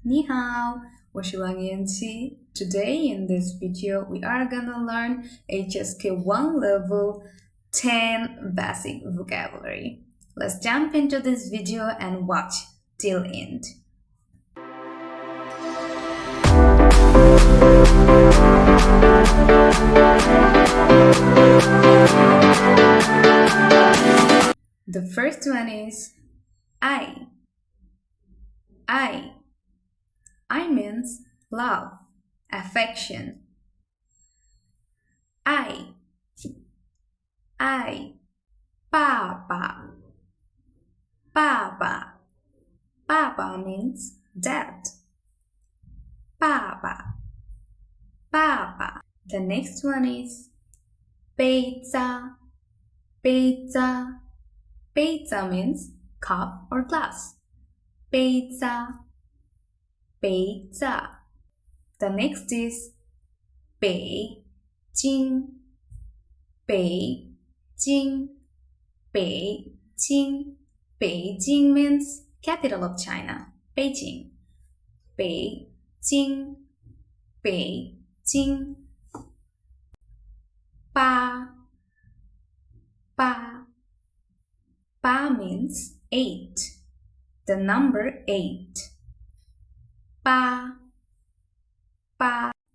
你好，我是王妍希. Today in this video, we are gonna learn HSK 1 level 10 basic vocabulary. Let's jump into this video and watch till end. The first one is I. I means love, affection. I. 爸爸爸爸 means dad. 爸爸 The next one is 杯子 means cup or glass. 杯子 The next is 北京 Beijing means capital of China. Beijing 八 means 8. The number 8. 八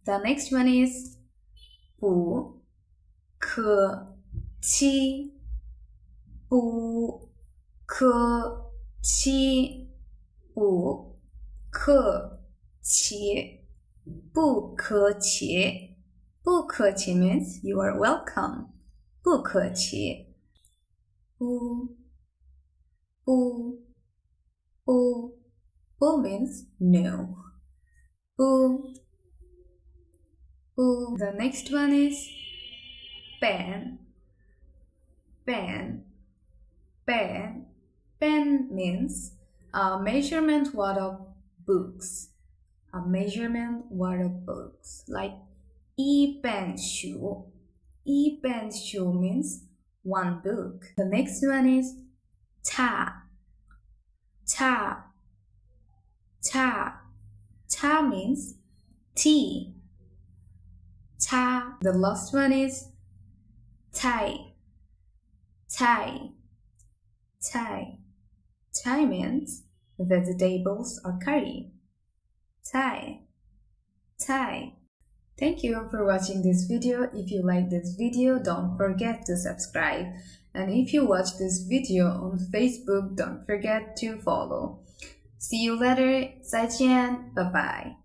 The next one is 不客气不客气means you are welcome. 不客气不 means no. 不 The next one is pen means a measurement word of books. Like 一本书 means one book. The next one is 茶 means tea. The last one is 菜 means vegetables or curry. 菜 Thank you for watching this video. If you like this video, don't forget to subscribe. And if you watch this video on Facebook, don't forget to follow. See you later. 再见. Bye bye.